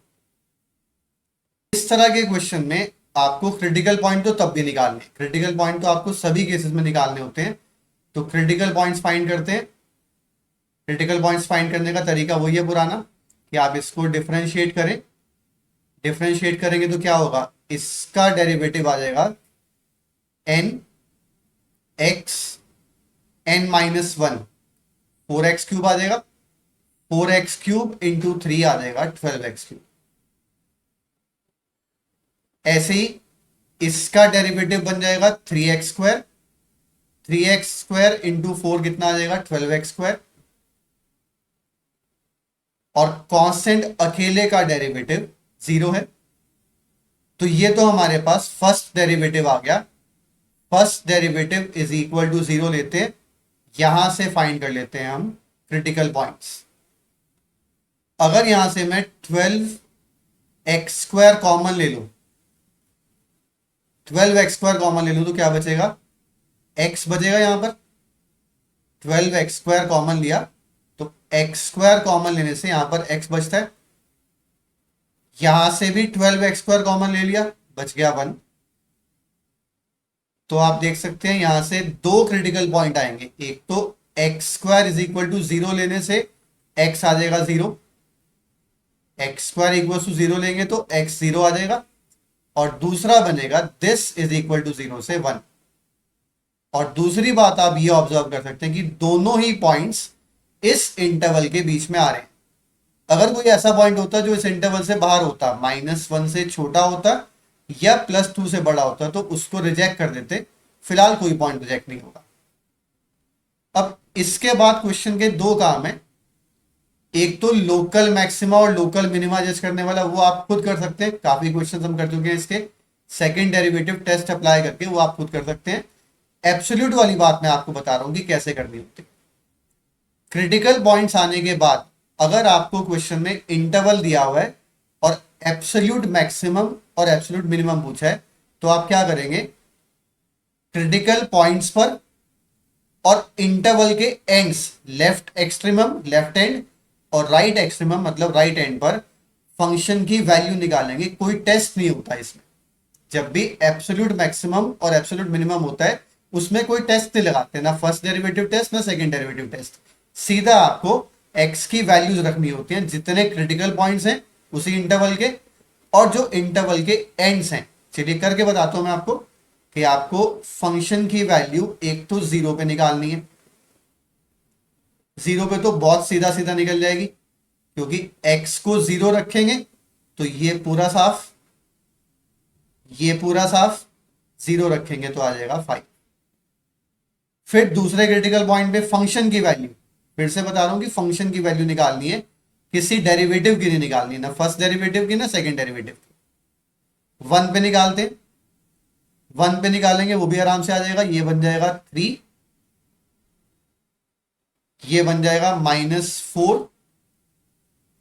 इस तरह के क्वेश्चन में आपको क्रिटिकल पॉइंट तो तब भी निकालने, क्रिटिकल पॉइंट तो आपको सभी केसेस में निकालने होते हैं। तो क्रिटिकल पॉइंट्स फाइंड करते हैं। क्रिटिकल पॉइंट्स फाइंड करने का तरीका वही है पुराना, कि आप इसको डिफरेंशिएट करें। डिफरेंशिएट करेंगे तो क्या होगा, इसका डेरिवेटिव आ जाएगा n x n-1, 4x³ आ जाएगा, 4x³ इंटू 3 आ जाएगा 12x³। ऐसे ही इसका डेरिवेटिव बन जाएगा 3x², 3x² इंटू 4 कितना आ जाएगा, 12x²। और कांस्टेंट अकेले का डेरिवेटिव 0 है। तो ये तो हमारे पास फर्स्ट डेरिवेटिव आ गया। First derivative is equal to 0 लेते हैं, यहां से फाइंड कर लेते हैं हम क्रिटिकल पॉइंट्स। अगर यहां से मैं 12x² कॉमन ले लूं, 12x² कॉमन ले लूं तो क्या बचेगा, x बचेगा। यहां पर 12x² कॉमन लिया तो x² कॉमन लेने से यहां पर x बचता है। यहां से भी 12x² कॉमन ले लिया, बच गया 1। तो आप देख सकते हैं यहां से दो क्रिटिकल पॉइंट आएंगे, एक तो x² इज इक्वल टू 0 लेने से x आ जाएगा 0, x² इक्वल टू 0 लेंगे तो x 0 आ जाएगा। और दूसरा बनेगा दिस इज इक्वल टू 0 से 1। और दूसरी बात आप ये ऑब्जर्व कर सकते हैं कि दोनों ही पॉइंट्स इस इंटरवल के बीच में आ रहे हैं। अगर कोई ऐसा पॉइंट होता जो इस इंटरवल से बाहर होता, -1 से छोटा होता या +2 से बड़ा होता, तो उसको रिजेक्ट कर देते। फिलहाल कोई पॉइंट रिजेक्ट नहीं होगा। अब इसके बाद क्वेश्चन के दो काम है, एक तो लोकल मैक्सिमा और लोकल मिनिमा जज करने वाला, वो आप खुद कर सकते हैं, काफी क्वेश्चन हम कर चुके हैं इसके। सेकंड डेरिवेटिव टेस्ट अप्लाई करके वो आप खुद कर सकते हैं। एब्सोल्यूट वाली बात मैं आपको बता रहा हूं कि कैसे करनी होती है। क्रिटिकल पॉइंट्स आने के बाद अगर आपको क्वेश्चन में इंटरवल दिया हुआ है और एब्सोल्यूट मैक्सिमम और एब्सोल्यूट मिनिमम पूछा है, तो आप क्या करेंगे, क्रिटिकल पॉइंट्स पर और इंटरवल के ends, left extremum left and और राइट एक्सट्रीमम मतलब राइट एंड पर फंक्शन की वैल्यू निकालेंगे। कोई टेस्ट नहीं होता इसमें। जब भी एब्सोल्यूट मैक्सिमम और एब्सोल्यूट मिनिमम होता है उसमें कोई टेस्ट नहीं लगाते, ना फर्स्ट डेरिवेटिव टेस्ट ना सेकंड डेरिवेटिव टेस्ट। सीधा आपको x की वैल्यूज रखनी होती हैं, जितने क्रिटिकल पॉइंट्स हैं उसी इंटरवल के और जो इंटरवल के एंड्स हैं। चलिए करके बताता हूं मैं आपको कि आपको फंक्शन की वैल्यू एक तो 0 पे निकालनी है। 0 पे तो बहुत सीधा सीधा निकल जाएगी, क्योंकि x को 0 रखेंगे तो ये पूरा साफ, ये पूरा साफ, 0 रखेंगे तो आ जाएगा 5। फिर दूसरे क्रिटिकल पॉइंट पे फंक्शन की वैल्यू, फिर से बता रहा हूं कि फंक्शन की वैल्यू निकालनी है, किसी डेरिवेटिव की नहीं निकालनी, ना फर्स्ट डेरिवेटिव की ना सेकंड डेरिवेटिव की। वन पे निकालते हैं, वन पे निकालेंगे वो भी आराम से आ जाएगा। ये बन जाएगा 3, ये बन जाएगा -4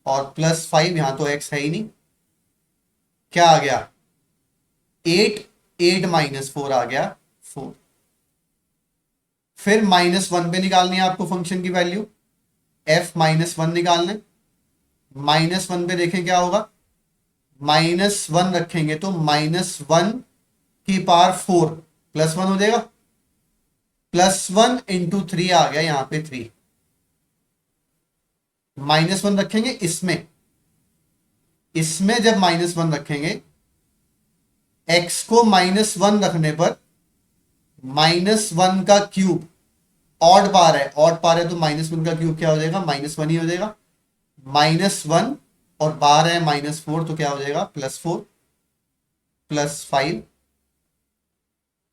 और +5, यहां तो x है ही नहीं, क्या आ गया 8, 8 -4 आ गया 4। फिर -1 पे निकालनी है आपको फंक्शन की वैल्यू, f-1 निकालना है। -1 पे देखें क्या होगा, -1 रखेंगे तो -1 की पावर 4 +1 हो जाएगा, +1 इंटू 3 आ गया यहां पे 3। -1 रखेंगे इसमें, इसमें जब -1 रखेंगे, x को -1 रखने पर -1 का क्यूब, ऑड पार है, ऑड पार है तो -1 का क्यूब क्या हो जाएगा, -1 ही हो जाएगा। -1 और बार है -4 तो क्या हो जाएगा +4 +5,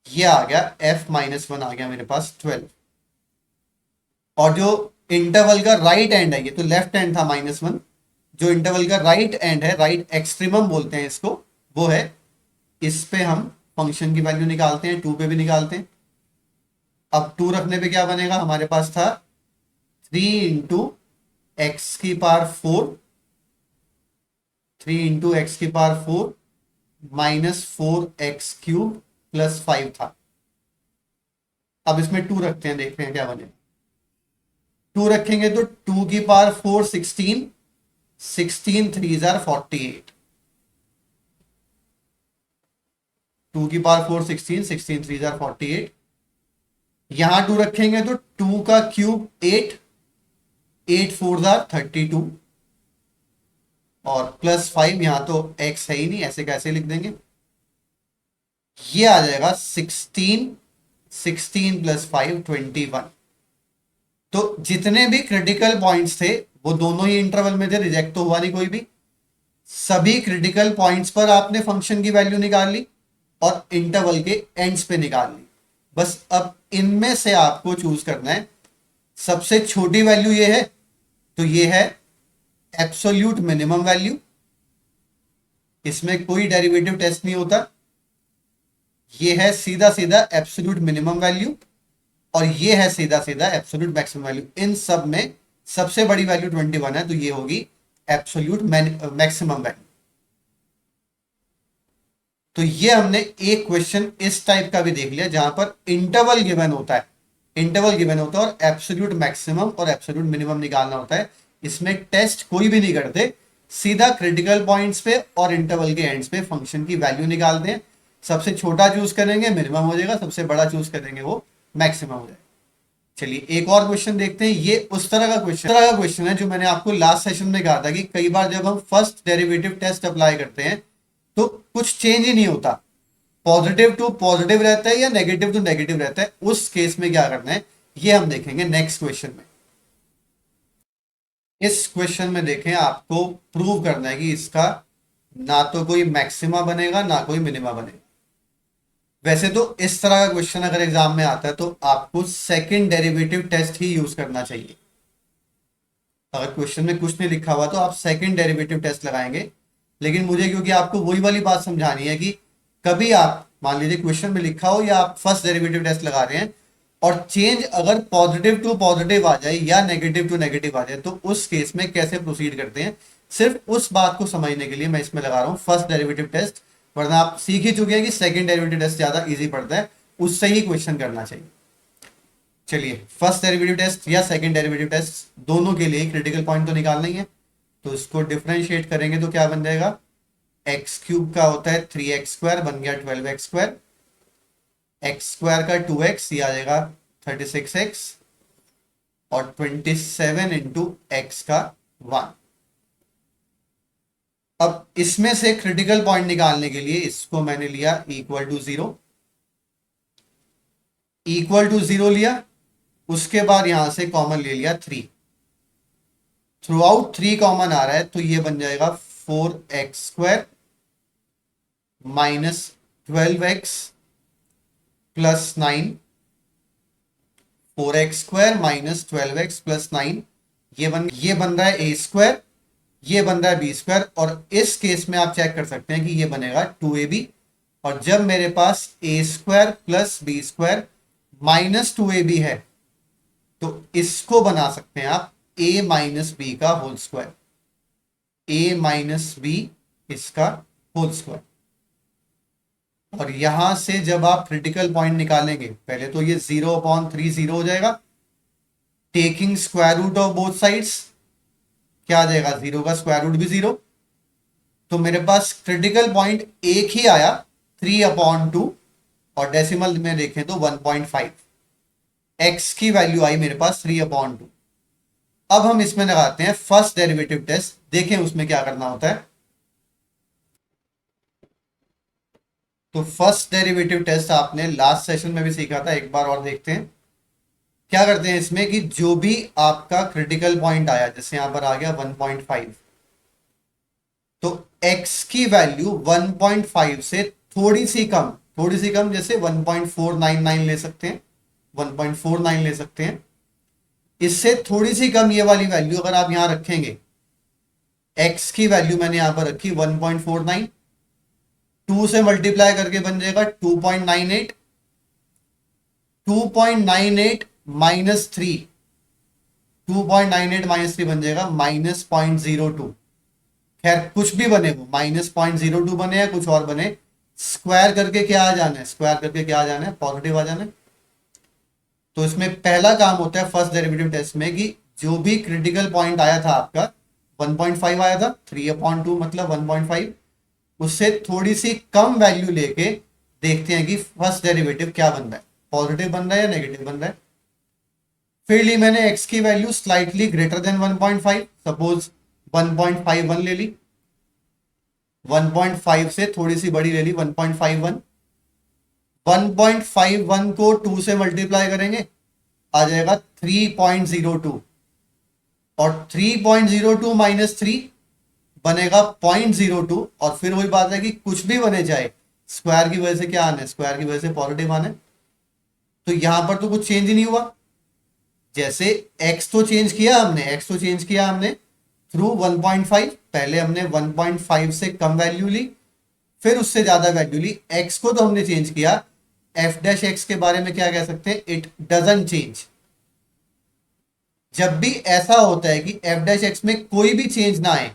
ये आ गया f-1 आ गया मेरे पास 12। और जो इंटरवल का राइट एंड है, ये तो लेफ्ट एंड था -1, जो इंटरवल का राइट एंड है, राइट एक्सट्रीमम बोलते हैं इसको, वो है, इस पे हम फंक्शन की वैल्यू निकालते हैं, 2 पे भी निकालते हैं। अब 2 रखने पे क्या बनेगा, हमारे पास था 3 इंटू एक्स की पावर 4, 3 इंटू एक्स की पावर 4 -4x³ +5 था। अब इसमें 2 रखते हैं, देखते हैं क्या बने। 2 रखेंगे तो 2 की पावर 4 16, 16 3 जार 48, 2 की पावर 4 16, 16 3 जार 48। यहां 2 रखेंगे तो 2 का क्यूब 8, 8 4 जार 32 और +5, यहां तो x है ही नहीं, ऐसे कैसे लिख देंगे, ये आ जाएगा 16, 16 +5 21। तो जितने भी क्रिटिकल पॉइंट्स थे वो दोनों ही इंटरवल में थे, रिजेक्ट तो हुआ नहीं कोई भी। सभी क्रिटिकल पॉइंट्स पर आपने फंक्शन की वैल्यू निकाल ली और इंटरवल के एंड्स पे निकाल ली। बस अब इनमें से आपको चूज करना है, सबसे छोटी वैल्यू ये है तो ये है एब्सोल्यूट मिनिमम वैल्यू, इसमें कोई डेरिवेटिव टेस्ट नहीं होता। ये है सीधा सीधा एब्सोल्यूट मिनिमम वैल्यू और ये है सीधा सीधा एब्सोल्यूट मैक्सिमम वैल्यू। इन सब में सबसे बड़ी वैल्यू 21 है तो ये होगी एब्सोल्यूट मैक्सिमम वैल्यू। तो ये हमने एक क्वेश्चन इस टाइप का भी देख लिया जहां पर इंटरवल गिवन होता है, इंटरवल गिवन होता है और एब्सोल्यूट मैक्सिमम और एब्सोल्यूट मिनिमम निकालना होता है। इसमें टेस्ट कोई भी नहीं करते, सीधा क्रिटिकल पॉइंट्स पे और इंटरवल के एंड्स पे फंक्शन की वैल्यू निकालते हैं। सबसे छोटा चूज करेंगे मिनिमम हो जाएगा, सबसे बड़ा चूज करेंगे वो मैक्सिमम हो जाएगा। चलिए एक और क्वेश्चन देखते हैं। ये उस तरह का क्वेश्चन है जो मैंने आपको लास्ट सेशन में कहा था कि कई बार जब हम फर्स्ट डेरिवेटिव टेस्ट अप्लाई करते हैं तो कुछ चेंज ही नहीं होता, पॉजिटिव टू पॉजिटिव रहता है या नेगेटिव टू नेगेटिव रहता है। उस केस में क्या करना है ये हम देखेंगे नेक्स्ट क्वेश्चन में। इस क्वेश्चन में देखें, आपको प्रूव करना है कि इसका ना तो कोई मैक्सिमा बनेगा ना कोई मिनिमा बनेगा। वैसे तो इस तरह का क्वेश्चन अगर एग्जाम में आता है तो आपको सेकंड डेरिवेटिव टेस्ट ही यूज करना चाहिए। अगर क्वेश्चन में कुछ नहीं लिखा हुआ तो आप सेकंड डेरिवेटिव टेस्ट लगाएंगे। लेकिन मुझे क्योंकि आपको वही वाली बात समझानी है कि कभी आप मान लीजिए क्वेश्चन में लिखा हो या आप फर्स्ट डेरिवेटिव टेस्ट लगा रहे हैं और चेंज अगर पॉजिटिव टू पॉजिटिव आ जाए या नेगेटिव टू नेगेटिव आ जाए तो उस केस में कैसे प्रोसीड करते हैं, सिर्फ उस बात को समझने के लिए मैं इसमें लगा रहा हूं फर्स्ट डेरिवेटिव टेस्ट। वरना आप सीख ही चुके हैं कि सेकंड डेरिवेटिव टेस्ट ज्यादा इजी पड़ता है, उससे ही क्वेश्चन करना चाहिए। चलिए फर्स्ट डेरिवेटिव टेस्ट या सेकंड डेरिवेटिव टेस्ट दोनों के लिए क्रिटिकल पॉइंट तो निकालना ही है। तो इसको डिफरेंशिएट करेंगे तो क्या बन जाएगा, x³ का होता है 3x² बन गया 12x², x² का 2x ये आ जाएगा 36x और 27 इंटू x का 1। अब इसमें से क्रिटिकल पॉइंट निकालने के लिए इसको मैंने लिया इक्वल टू 0, इक्वल टू 0 लिया, उसके बाद यहां से कॉमन ले लिया 3, थ्रू आउट 3 कॉमन आ रहा है तो ये बन जाएगा 4x² -12x +9, 4x² minus 12x plus 9, ये बन रहा है a², ये बन रहा है b², और इस केस में आप चेक कर सकते हैं कि ये बनेगा 2ab। और जब मेरे पास a² plus b² minus 2ab है, तो इसको बना सकते हैं आप a माइनस बी का whole square, a minus b इसका होल स्क्वायर। और यहां से जब आप क्रिटिकल पॉइंट निकालेंगे, पहले तो ये 0/3 0 हो जाएगा, taking square root of both sides, क्या आ जाएगा, 0 का स्क्वायर रूट भी 0। तो मेरे पास क्रिटिकल पॉइंट एक ही आया, 3/2, और डेसिमल में देखें तो 1.5। एक्स की वैल्यू आई मेरे पास 3/2। अब हम इसमें लगाते हैं फर्स्ट डेरिवेटिव टेस्ट, देखें उसमें क्या करना होता है। तो फर्स्ट डेरिवेटिव टेस्ट आपने लास्ट सेशन में भी सीखा था, एक बार और देखते हैं। क्या करते हैं इसमें कि जो भी आपका क्रिटिकल पॉइंट आया, जैसे यहां पर आ गया 1.5, तो x की वैल्यू 1.5 से थोड़ी सी कम, जैसे 1.499 ले सकते हैं, 1.49 ले सकते हैं। इससे थोड़ी सी कम ये वाली वैल्यू अगर आप यहां रखेंगे, x की वैल्यू मैंने यहां पर रखी 1.49, 2 से मल्टीप्लाई करके बन जाएगा 2.98, 2.98 माइनस 3, 2.98 माइनस 3 बन जाएगा -0.02। खैर कुछ भी बने, वो -0.02 बने या कुछ और बने, स्क्वायर करके क्या आ जाना है, स्क्वायर करके क्या आ जाना है, पॉजिटिव आ जाना है। तो इसमें पहला काम होता है फर्स्ट डेरिवेटिव टेस्ट में कि जो भी क्रिटिकल पॉइंट आया था आपका 1.5 आया था, 3/2 मतलब 1.5, उससे थोड़ी सी कम वैल्यू लेके देखते हैं कि फर्स्ट डेरिवेटिव क्या बन रहा है, पॉजिटिव बन रहा है या नेगेटिव बन रहा है। फिर ली मैंने x की value slightly greater than 1.5, suppose 1.51 ले ली, 1.5 से थोड़ी सी बड़ी ले ली 1.51, 1.51 को 2 से मल्टीप्लाई करेंगे, आ जाएगा 3.02, और 3.02 माइनस 3 बनेगा 0.02। और फिर वही बात है कि कुछ भी बने जाए, स्क्वायर की वजह से क्या आना है, स्क्वायर की वजह से पॉजिटिव आना है। तो यहां पर तो कुछ चेंज ही नहीं हुआ, जैसे x तो चेंज किया हमने, x तो चेंज किया हमने थ्रू 1.5, पहले हमने 1.5 से कम वैल्यू ली, फिर उससे ज्यादा वैल्यू ली, x को तो हमने चेंज किया। f डैश x के बारे में क्या कह सकते हैं, इट डजंट चेंज। जब भी ऐसा होता है कि f डैश x में कोई भी चेंज ना आए,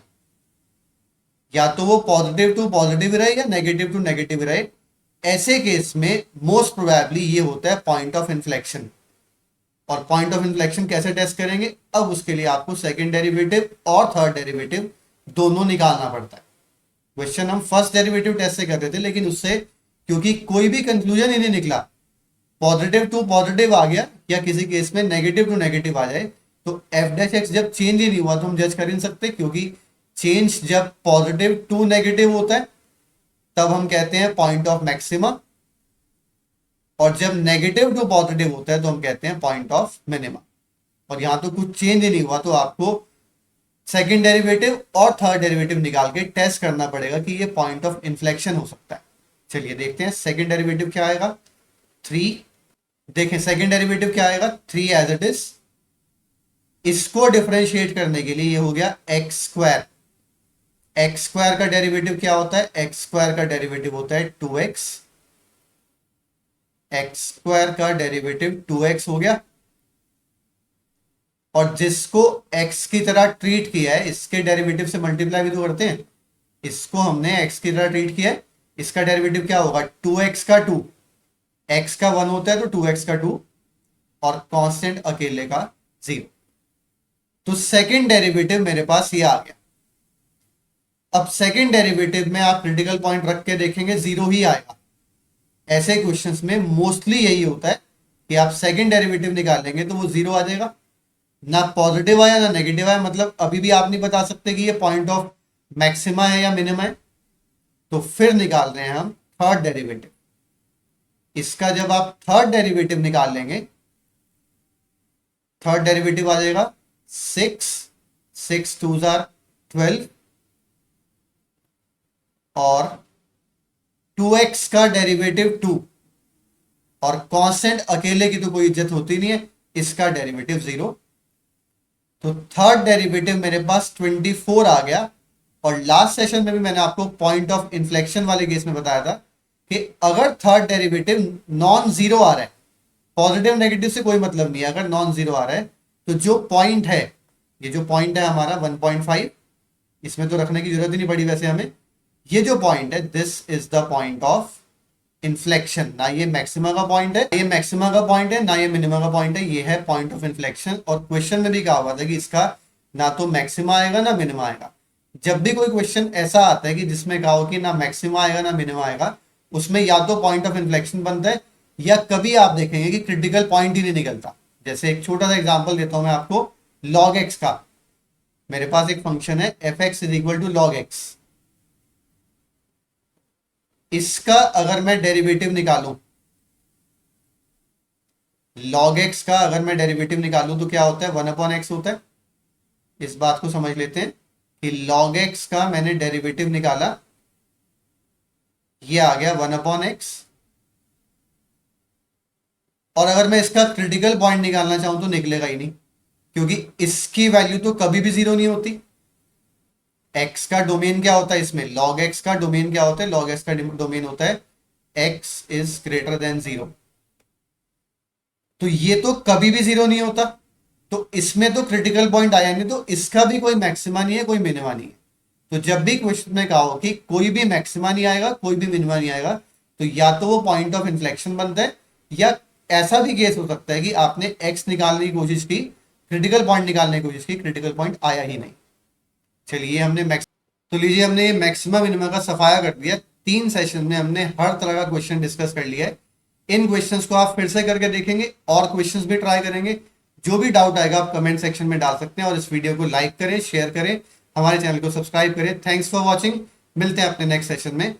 या तो वो पॉजिटिव टू पॉजिटिव रहे या नेगेटिव टू नेगेटिव रहे, ऐसे केस में मोस्ट प्रोबेबली ये होता है पॉइंट ऑफ इन्फ्लेक्शन। और पॉइंट ऑफ इन्फ्लेक्शन कैसे टेस्ट करेंगे, अब उसके लिए आपको सेकंड डेरिवेटिव और थर्ड डेरिवेटिव दोनों निकालना पड़ता है। क्वेश्चन हम फर्स्ट डेरिवेटिव टेस्ट से कर रहे थे, लेकिन उससे क्योंकि कोई भी कंक्लूजन ही नहीं निकला, पॉजिटिव टू पॉजिटिव आ गया या किसी केस में नेगेटिव टू नेगेटिव आ जाए, तो एफ डैश एक्स जब चेंज ही नहीं हुआ तो हम जज कर ही नहीं सकते, क्योंकि चेंज जब पॉजिटिव टू नेगेटिव होता है तब हम कहते हैं पॉइंट ऑफ मैक्सिमा, और जब नेगेटिव टू पॉजिटिव होता है तो हम कहते हैं पॉइंट ऑफ मिनिमा। और यहां तो कुछ चेंज ही नहीं हुआ, तो आपको सेकंड डेरिवेटिव और थर्ड डेरिवेटिव निकाल के टेस्ट करना पड़ेगा कि ये पॉइंट ऑफ इन्फ्लेक्शन हो सकता है। चलिए देखते हैं सेकंड डेरिवेटिव क्या आएगा, 3। देखें सेकंड डेरिवेटिव क्या आएगा, 3 एज इट इज। इसको डिफरेंशिएट करने के लिए ये हो गया एक्स स्क्वायर। एक्स स्क्वायर का डेरिवेटिव क्या होता है, एक्स स्क्वायर का डेरिवेटिव होता है 2x। एक्स स्क्वायर का डेरिवेटिव 2x हो गया, और जिसको x की तरह ट्रीट किया है इसके डेरिवेटिव से मल्टीप्लाई भी तो करते हैं, इसको हमने x की तरह ट्रीट किया है, इसका डेरिवेटिव क्या होगा, 2x का 2, x का 1 होता है तो 2x का 2, और कांस्टेंट अकेले का 0। तो सेकंड डेरिवेटिव मेरे पास ये आ गया। अब सेकंड डेरिवेटिव में आप क्रिटिकल पॉइंट रख के देखेंगे 0 ही आएगा। ऐसे क्वेश्चंस में मोस्टली यही होता है कि आप सेकंड डेरिवेटिव निकालेंगे तो वो 0 आ जाएगा, ना पॉजिटिव आया ना नेगेटिव आया, मतलब अभी भी आप नहीं बता सकते कि ये पॉइंट ऑफ मैक्सिमा है या मिनिमा है। तो फिर निकाल रहे हैं हम थर्ड डेरिवेटिव। इसका जब आप थर्ड डेरिवेटिव निकाल लेंगे, थर्ड डेरिवेटिव आ जाएगा 6, 6 2 12, और 2x का डेरिवेटिव 2, और कांस्टेंट अकेले की तो कोई इज्जत होती नहीं है, इसका डेरिवेटिव 0। तो थर्ड डेरिवेटिव मेरे पास 24 आ गया। और लास्ट सेशन में भी मैंने आपको पॉइंट ऑफ इन्फ्लेक्शन वाले केस में बताया था कि अगर थर्ड डेरिवेटिव नॉन जीरो आ रहा है, पॉजिटिव नेगेटिव से कोई मतलब नहीं है, अगर नॉन जीरो आ रहा है तो जो पॉइंट है, ये जो पॉइंट है हमारा 1.5, इसमें तो रखने की जरूरत ही नहीं पड़ी वैसे हमें, ये जो पॉइंट है this is the point of inflection. ना ये मैक्सिमा का पॉइंट है, ये मैक्सिमा का पॉइंट है, ना ये मिनिमा का पॉइंट है, ये है पॉइंट ऑफ इन्फ्लेक्शन। और क्वेश्चन में भी कहा हुआ था कि इसका ना तो मैक्सिमा आएगा ना मिनिमा आएगा। जब भी कोई क्वेश्चन ऐसा आता है कि जिसमें कहा हो कि ना मैक्सिमा आएगा ना मिनिमा आएगा, उसमें या तो पॉइंट ऑफ इन्फ्लेक्शन बनता है या कभी आप देखेंगे कि क्रिटिकल पॉइंट ही नहीं निकलता। जैसे एक छोटा सा एग्जांपल देता हूं मैं आपको, log x का। मेरे पास एक फंक्शन है f(x) is equal to log x। इसका अगर मैं डेरिवेटिव निकालूं, log x का अगर मैं डेरिवेटिव निकालूं तो क्या होता है, 1/x होता है। इस बात को समझ लेते हैं कि log x का मैंने डेरिवेटिव निकाला, ये आ गया 1/x। और अगर मैं इसका क्रिटिकल पॉइंट निकालना चाहूं तो निकलेगा ही नहीं, क्योंकि इसकी वैल्यू तो कभी भी जीरो नहीं होती। x का डोमेन क्या होता है इसमें, log x का डोमेन क्या होता है, log x का डोमेन होता है x इज ग्रेटर देन 0। तो ये तो कभी भी जीरो नहीं होता, तो इसमें तो क्रिटिकल पॉइंट आया नहीं, तो इसका भी कोई मैक्सिमा नहीं है, कोई मिनिमा नहीं है। तो जब भी क्वेश्चन में कहा हो कि कोई भी मैक्सिमा नहीं आएगा, कोई भी मिनिमा नहीं आएगा, तो या तो वो पॉइंट ऑफ इन्फ्लेक्शन बनता है, या ऐसा भी केस हो सकता है कि आपने x निकालने की कोशिश की, क्रिटिकल पॉइंट निकालने की कोशिश की, क्रिटिकल पॉइंट आया ही नहीं। चलिए हमने तो लीजिए हमने मैक्सिमा मिनिमा का सफाया कर दिया। 3 सेशन में हमने हर तरह का क्वेश्चन डिस्कस कर लिया है। इन क्वेश्चंस को आप फिर से करके देखेंगे और क्वेश्चंस भी ट्राई करेंगे। जो भी डाउट आएगा आप कमेंट सेक्शन में डाल सकते हैं, और इस वीडियो को लाइक करें, शेयर करें, हमारे चैनल को सब्सक्राइब करें। Thanks for watching. मिलते हैं अपने नेक्स्ट सेशन में।